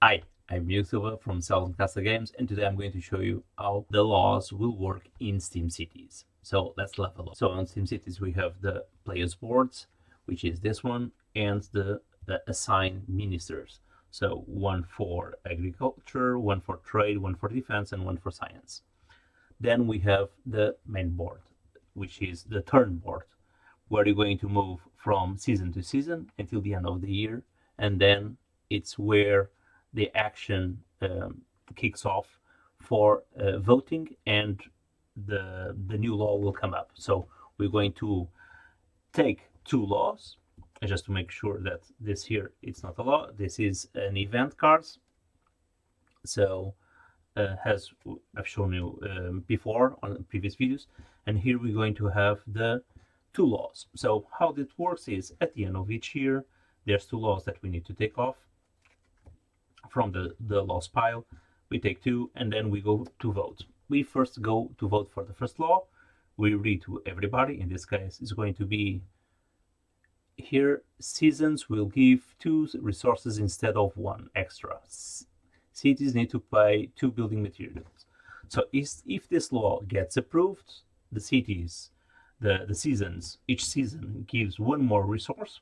Hi, I'm Yusuf from Southern Casa Games, and today I'm going to show you how the laws will work in Steam Cities. So let's level up. So on Steam Cities we have the players boards, which is this one, and the assigned ministers. So one for agriculture, one for trade, one for defense, and one for science. Then we have the main board, which is the turn board, where you're going to move from season to season until the end of the year, and then it's where the action kicks off for voting, and the new law will come up. So we're going to take two laws, just to make sure that this here it's not a law. This is an event cards. So as I've shown you before on previous videos, and here we're going to have the two laws. So how this works is at the end of each year, there's two laws that we need to take off from the laws pile. We take two and then we go to vote. We first go to vote for the first law. We read to everybody. In this case, it's going to be here, seasons will give two resources instead of one extra. Cities need to pay two building materials. So if this law gets approved, the cities, the seasons, each season gives one more resource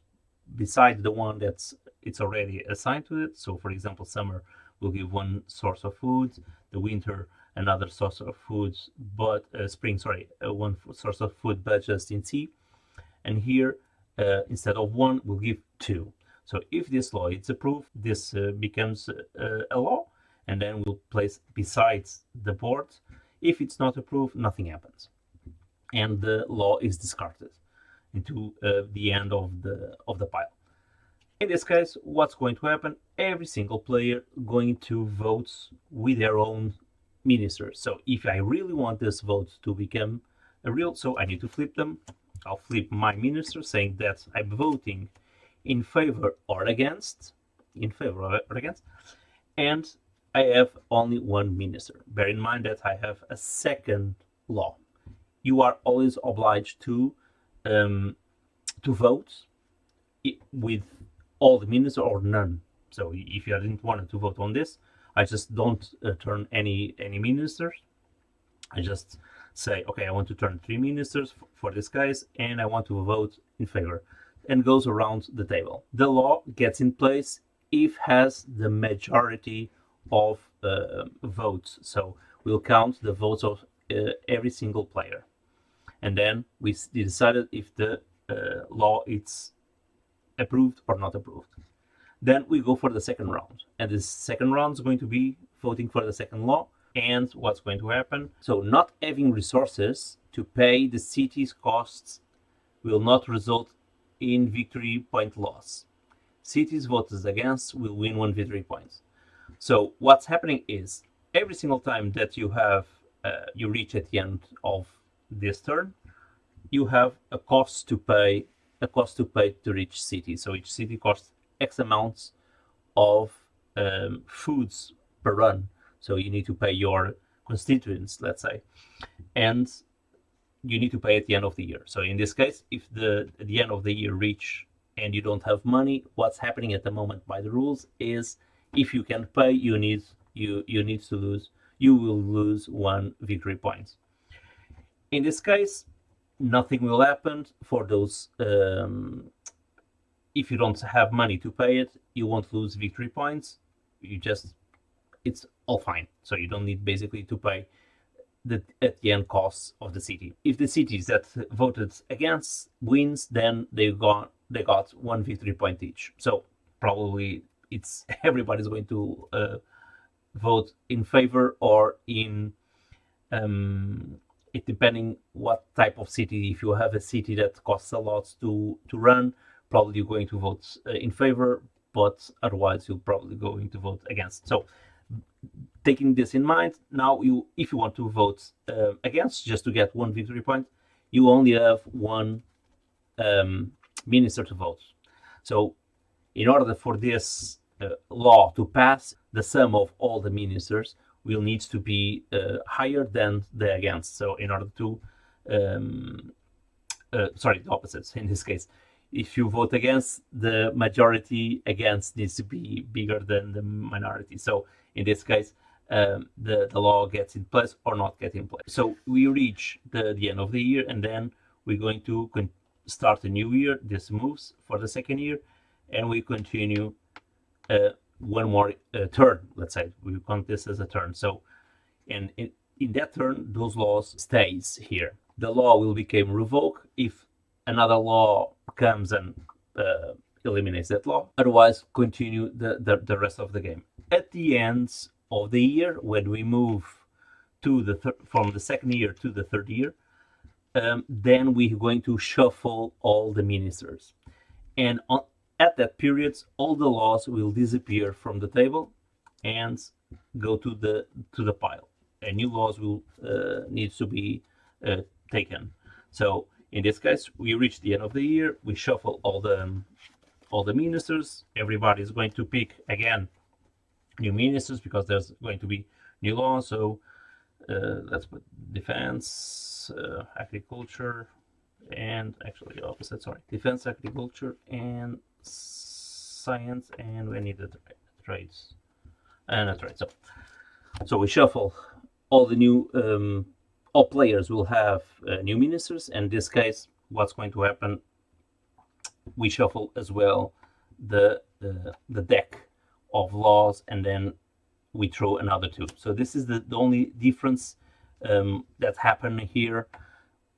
besides the one that's it's already assigned to it. So for example, summer will give one source of food, the winter another source of food, but spring, sorry, one source of food, but just in sea. And here, instead of one, we'll give two. So if this law is approved, this becomes a law, and then we'll place besides the board. If it's not approved, nothing happens, and the law is discarded into the end of the pile. In this case, what's going to happen? Every single player going to vote with their own ministers. So if I really want this vote to become a real, so I need to flip them. I'll flip my minister saying that I'm voting in favor or against, and I have only one minister. Bear in mind that I have a second law. You are always obliged to vote with all the ministers or none. So if you didn't want to vote on this, I just don't turn any ministers. I just say, okay, I want to turn three ministers for this case, and I want to vote in favor, and goes around the table. The law gets in place if has the majority of votes. So we'll count the votes of every single player, and then we decided if the law is approved or not approved. Then we go for the second round, and the second round is going to be voting for the second law. And what's going to happen? So not having resources to pay the city's costs will not result in victory point loss. Cities voted against will win one victory point. So what's happening is every single time that you have you reach at the end of this turn, you have a cost to pay to reach city. So each city costs X amounts of foods per run. So you need to pay your constituents, let's say, and you need to pay at the end of the year. So in this case, if the end of the year reach and you don't have money, what's happening at the moment by the rules is if you can pay, you will lose one victory point. In this case, nothing will happen for those. If you don't have money to pay it, you won't lose victory points. It's all fine. So you don't need basically to pay at the end costs of the city. If the cities that voted against wins, then they got one victory point each. So probably it's everybody's going to vote in favor or in it depending what type of city. If you have a city that costs a lot to run, probably you're going to vote in favor, but otherwise you're probably going to vote against. So taking this in mind, now if you want to vote against just to get one victory point, you only have one minister to vote. So in order for this law to pass, the sum of all the ministers will need to be higher than the against. So in order to, sorry, the opposites in this case, if you vote against, the majority against needs to be bigger than the minority. So in this case, the law gets in place or not get in place. So we reach the end of the year, and then we're going to start a new year. This moves for the second year, and we continue one more turn. Let's say we count this as a turn. So, and in that turn, those laws stays here. The law will become revoked if another law comes and eliminates that law. Otherwise, continue the rest of the game. At the end of the year, when we move to from the second year to the third year, then we're going to shuffle all the ministers, and at that period, all the laws will disappear from the table and go to the pile, and new laws will need to be taken. So in this case, we reach the end of the year, we shuffle all the ministers. Everybody is going to pick again new ministers because there's going to be new laws. So let's put defense, agriculture, and actually the opposite. Sorry, defense, agriculture, and science, and we need the trades and a trade. So we shuffle all the new. All players will have new ministers. In this case, what's going to happen? We shuffle as well the deck of laws, and then we throw another two. So this is the only difference that happened here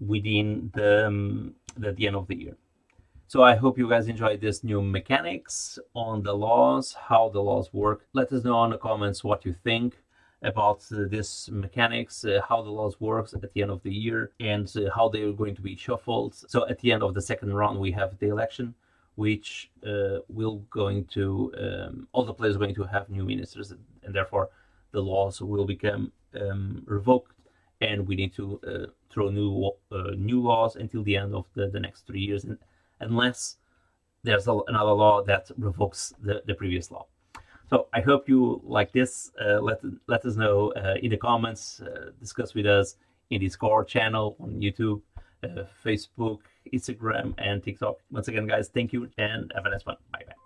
within the end of the year. So I hope you guys enjoyed this new mechanics on the laws, how the laws work. Let us know in the comments what you think about this mechanics, how the laws works at the end of the year, and how they are going to be shuffled. So at the end of the second round, we have the election, which will going to all the players are going to have new ministers, and therefore the laws will become revoked, and we need to throw new laws until the end of the next 3 years, unless there's another law that revokes the previous law. So I hope you like this. Let us know in the comments. Discuss with us in Discord channel, on YouTube, Facebook, Instagram, and TikTok. Once again, guys, thank you, and have a nice one. Bye bye.